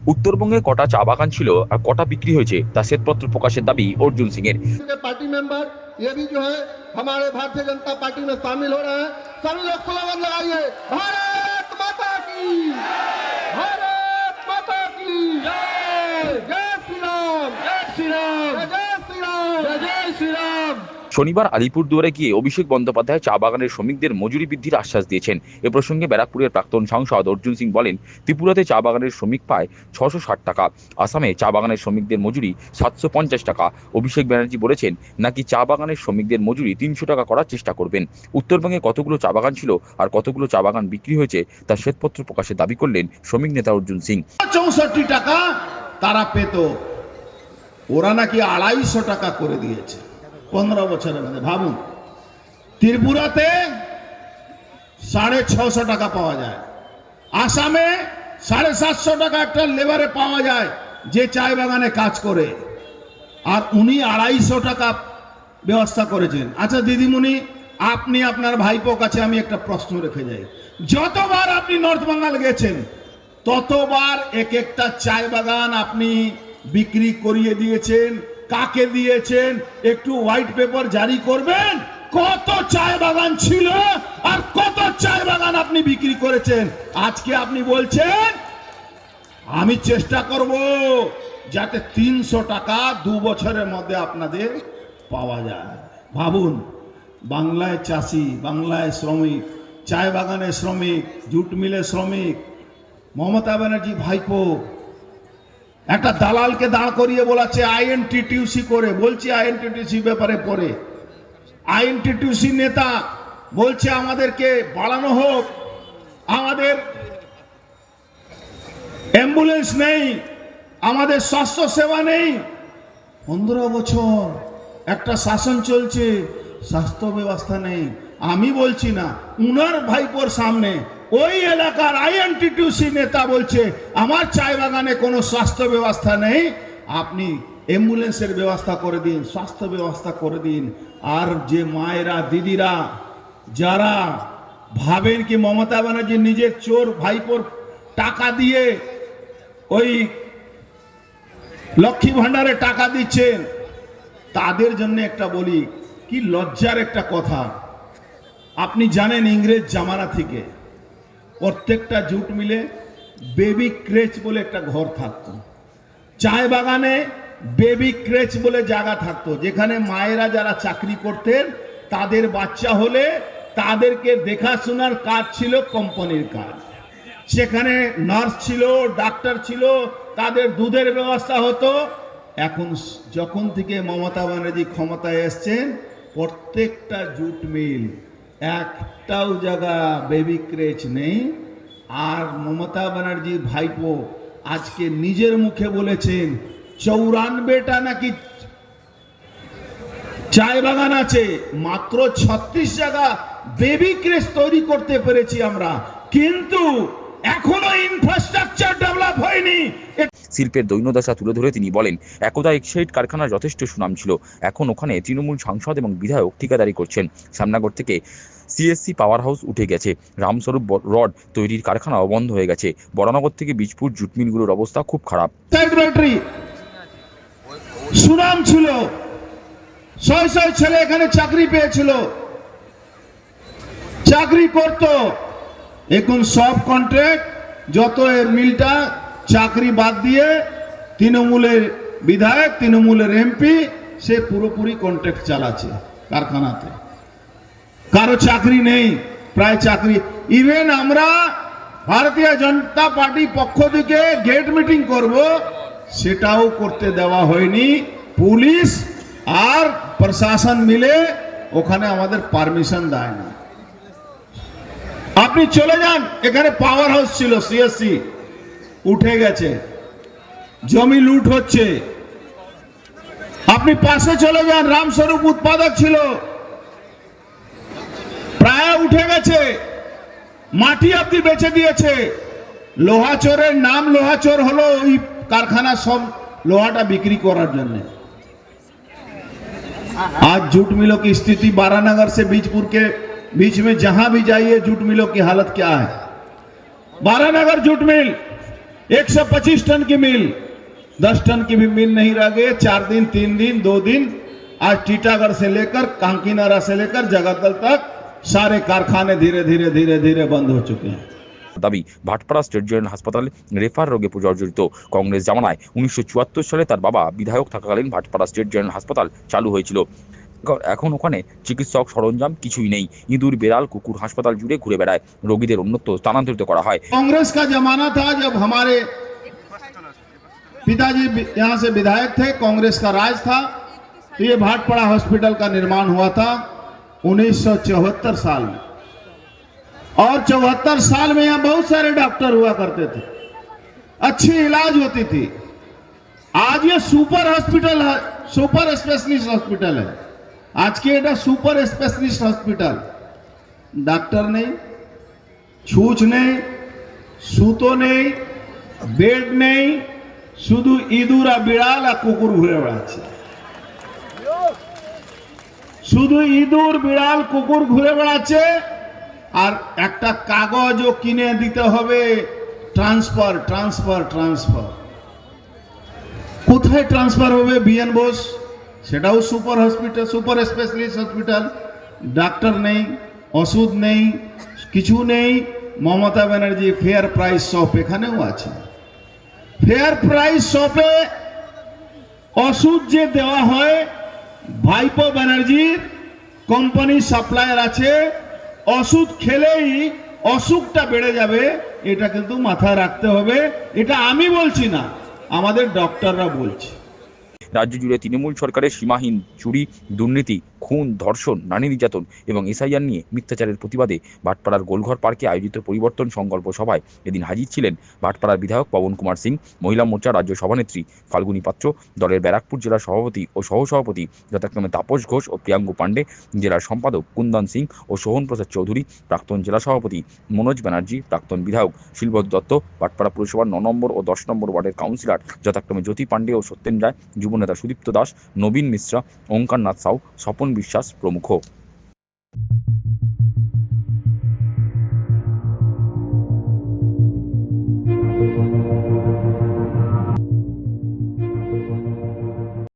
उत्तरबंगे कटा चा बागान छिलो और कटा बिक्री হয়েছে তা শ্বেতপত্র প্রকাশের দাবি अर्जुन सिंह এর। पार्टी मेंबर ये भी जो है हमारे भारतीय जनता पार्टी में शामिल हो रहे हैं। सभी लोग स्लोगन लगाइए, भारत माता की, भारत माता की जय, जय श्री राम, जय श्री राम, जय श्री राम, जय श्री राम। শনিবার আলিপুরদুয়ারে গিয়ে অভিষেক বন্দ্যোপাধ্যায় চা বাগানের শ্রমিকদের মজুরি বৃদ্ধির আশ্বাস দিয়েছেন। এ প্রসঙ্গে ব্যারাকপুরের প্রাক্তন সাংসদ অর্জুন সিং বলেন, ত্রিপুরাতে চা বাগানের শ্রমিক পায় 660 টাকা, আসামে চা বাগানের শ্রমিকদের মজুরি 750 টাকা। অভিষেক ব্যানার্জি বলেছেন নাকি চা বাগানের শ্রমিকদের মজুরি 300 টাকা করার চেষ্টা করবেন। উত্তরবঙ্গে কতগুলো চা বাগান ছিল আর কতগুলো চা বাগান বিক্রি হয়েছে তা শ্বেতপত্র প্রকাশের দাবি করলেন শ্রমিক নেতা অর্জুন সিং। 64 টাকা তারা পেত, ওরা নাকি 250 টাকা করে দিয়েছে 15 বছরের মধ্যে। ভাবুন, ত্রিপুরাতে 650 টাকা পাওয়া যায়, আসামে 750 টাকা একটা লেবারে পাওয়া যায় যে চায় বাগানে কাজ করে, আর উনি 250 টাকা ব্যবস্থা করেছেন। আচ্ছা দিদিমণি, আপনি আপনার ভাইপো কাছে আমি একটা প্রশ্ন রেখে যাই, যতবার আপনি নর্থ বেঙ্গল গেছেন ততবার এক একটা চায় বাগান আপনি বিক্রি করিয়ে দিয়েছেন, কাকে দিয়েছেন একটু হোয়াইট পেপার জারি করবেন, কত চায় বাগান ছিল আর কত চায় বাগান আপনি বিক্রি করেছেন। আজকে আপনি বলছেন আমি চেষ্টা করব যাতে 300 টাকা 2 বছরের মধ্যে আপনাদের পাওয়া যায়। ভাবুন, বাংলায় চাষি, বাংলায় শ্রমিক, চায় বাগানের শ্রমিক, জুট মিলের শ্রমিক, মমতা ব্যানার্জি ভাইপো একটা দালালকে দাঁড় করিয়ে বলাচ্ছে আইএনটিটিউসি করে। বলছি আইএনটিটিউসি ব্যাপারে পরে, আইএনটিটিউসি নেতা বলছে আমাদেরকে বাড়ানো হোক, আমাদের অ্যাম্বুলেন্স নেই, আমাদের স্বাস্থ্য সেবা নেই। 15 বছর একটা শাসন চলছে, স্বাস্থ্য ব্যবস্থা নেই। আমি বলছি না, উনার ভাইপোর সামনে ওই এলাকার আইএনটিটিউসি নেতা বলছে আমার চায় বাগানে কোনো স্বাস্থ্য ব্যবস্থা নেই, আপনি অ্যাম্বুলেন্সের ব্যবস্থা করে দিন, স্বাস্থ্য ব্যবস্থা করে দিন। আর যে মায়েরা দিদিরা যারা ভাবেন কি মমতা ব্যানার্জি নিজের চোর ভাইপোর টাকা দিয়ে ওই লক্ষ্মী ভান্ডারে টাকা দিচ্ছেন, তাদের জন্য একটা বলি, কি লজ্জার একটা কথা। আপনি জানেন ইংরেজ জামানা থেকে প্রত্যেকটা জুট মিলে বেবি ক্রেচ বলে একটা ঘর থাকতো, চায় বাগানে বেবি ক্রেচ বলে জায়গা থাকতো, যেখানে মায়েরা যারা চাকরি করতেন তাদের বাচ্চা হলে তাদেরকে দেখাশোনার কাজ ছিল কোম্পানির কাজ। সেখানে নার্স ছিল, ডাক্তার ছিল, তাদের দুধের ব্যবস্থা হতো। এখন যখন থেকে মমতা ব্যানার্জি ক্ষমতায় এসছেন, প্রত্যেকটা জুট মিল একটাও জায়গা বেবি ক্রেচ নেই। আর মমতা ব্যানার্জির ভাইপো আজকে নিজের মুখে বলেছেন 94টা নাকি চায় বাগান আছে, মাত্র 36 জায়গা বেবি ক্রেচ তৈরি করতে পেরেছি আমরা, কিন্তু এখনো ইনফ্রাস্ট্রাকচার ডেভেলপ হয়নি। শিল্পের দৈন্যদশা তুলে ধরে তিনি বলেন, একদা এক্সাইড কারখানার যথেষ্ট সুনাম ছিল, এখন ওখানে তৃণমূল সাংসদ এবং বিধায়ক ঠিকাদারি করছেন। শ্যামনগর থেকে সিএসসি পাওয়ার হাউস উঠে গেছে, রামস্বরূপ রড তৈরির কারখানাও বন্ধ হয়ে গেছে, বরানগর থেকে বীজপুর জুট মিলগুলোর অবস্থা খুব খারাপ। সুনাম ছিল, শয় শয় ছেলে এখানে চাকরি পেয়েছিল, চাকরি করত, এখন সব কন্ট্রাক্ট, যত এর মিলটা চাকরি বাদ দিয়ে তৃণমূলের বিধায়ক, তৃণমূলের এমপি, সে পুরোপুরি কন্ট্রাক্ট চালাচ্ছে কারখানাতে, কারো চাকরি নেই, প্রায় চাকরি। ইভেন আমরা ভারতীয় জনতা পার্টি পক্ষ থেকে গেট মিটিং করব, সেটাও করতে দেওয়া হয়নি। পুলিশ আর প্রশাসন মিলে ওখানে আমাদের পারমিশন দেয় না। আপনি চলে যান, এখানে পাওয়ার হাউস ছিল, সিএসসি উঠে গেছে, জমি লুট হচ্ছে। আপনি পাশে চলে যান, রামস্বরূপ উৎপাদক ছিল, প্রায় উঠে গেছে, মাটি আপনি বেচে দিয়েছে। লোহাচোরের নাম লোহাচোর হলো ওই কারখানা সব लोहाटा बिक्री करार जन्य। आज जूट मिलों की स्थिति बारानगर से बीजपुर के बीच में जहां भी जाइए जूट मिलों की हालत क्या है। बारानगर जूट मिल 125 टन की मिल, 10 टन की भी मिल नहीं रह गई। 4 दिन, 3 दिन, 2 दिन, आज टीटागढ़ से लेकर कांकीनारा से लेकर जगतल तक सारे कारखाने धीरे धीरे धीरे धीरे बंद हो चुके हैं। দাবি ভাটপাড়া স্টেট জেনারেল হাসপাতালে রেফার রোগে জর্জরিত। কংগ্রেস জামানায় 1974 সালে তার বাবা বিধায়ক থাকাকালীন ভাটপাড়া স্টেট জেনারেল হাসপাতাল চালু হয়েছিল। এখন ওখানে চিকিৎসক সরঞ্জাম কিছুই নেই। ইঁদুর, বেড়াল, কুকুর হাসপাতাল জুড়ে ঘুরে বেড়ায়। রোগীদের অন্যত্র স্থানান্তরিত করা হয়। कांग्रेस का जमाना था जब हमारे पिताजी यहाँ से विधायक थे, कांग्रेस का राज था, तो ये भाटपाड़ा हॉस्पिटल का निर्माण हुआ था 1974 साल में। और 74 साल में यहाँ बहुत सारे डॉक्टर हुआ करते थे, अच्छी इलाज होती थी। आज ये सुपर हॉस्पिटल है, सुपर स्पेशलिस्ट हॉस्पिटल है। आज के এটা সুপার স্পেশালিস্ট হসপিটাল। ডাক্তার নেই, ছুঁচ নেই, সুতো নেই, বেড নেই, শুধু ইঁদুর আর বিড়াল আর কুকুর ঘুরে বেড়াচ্ছে। শুধু ইঁদুর, বিড়াল, কুকুর ঘুরে বেড়াচ্ছে। আর একটা কাগজও কিনে দিতে হবে, ট্রান্সফার ট্রান্সফার ট্রান্সফার। কোথায় ট্রান্সফার হবে? বিএন বোস, সেটাও super hospital, super specialist hospital. Doctor নেই, ওষুধ নেই, কিছু নেই। Mamata Banerjee fair price shop এখানেও আছে। ফেয়ার প্রাইস শপে ওষুধ যে দেওয়া হয়, ভাইপো ব্যানার্জির কোম্পানি সাপ্লায়ার আছে, ওষুধ খেলেই অসুখটা বেড়ে যাবে, এটা কিন্তু মাথায় রাখতে হবে। এটা আমি বলছি না, আমাদের ডক্টররা বলছে। রাজ্য জুড়ে তৃণমূল সরকারের সীমাহীন চুরি, দুর্নীতি, খুন, ধর্ষণ, নারী নির্যাতন এবং এসআইআর নিয়ে মিথ্যাচারের প্রতিবাদে ভাটপাড়ার গোলঘর পার্কে আয়োজিত পরিবর্তন সংকল্প সভায় এদিন হাজির ছিলেন ভাটপাড়ার বিধায়ক পবন কুমার সিং, মহিলা মোর্চা রাজ্য সভানেত্রী ফাল্গুনী পাত্র, দলের ব্যারাকপুর জেলা সভাপতি ও সহসভাপতি যথাক্রমে তাপস ঘোষ ও প্রিয়াঙ্গু পাণ্ডে, জেলার সম্পাদক কুন্দন সিং ও সোহন প্রসাদ চৌধুরী, প্রাক্তন জেলা সভাপতি মনোজ ব্যানার্জি, প্রাক্তন বিধায়ক শিলভদ্র দত্ত, ভাটপাড়া পুরসভার 9 নম্বর ও 10 নম্বর ওয়ার্ডের কাউন্সিলর যথাক্রমে জ্যোতি পাণ্ডে ও সত্যেন রায়, যুবনেতা সুদীপ্ত দাস, নবীন মিশ্রা, ওঙ্কারনাথ সাউ, স্বপন বিশ্বাস প্রমুখ।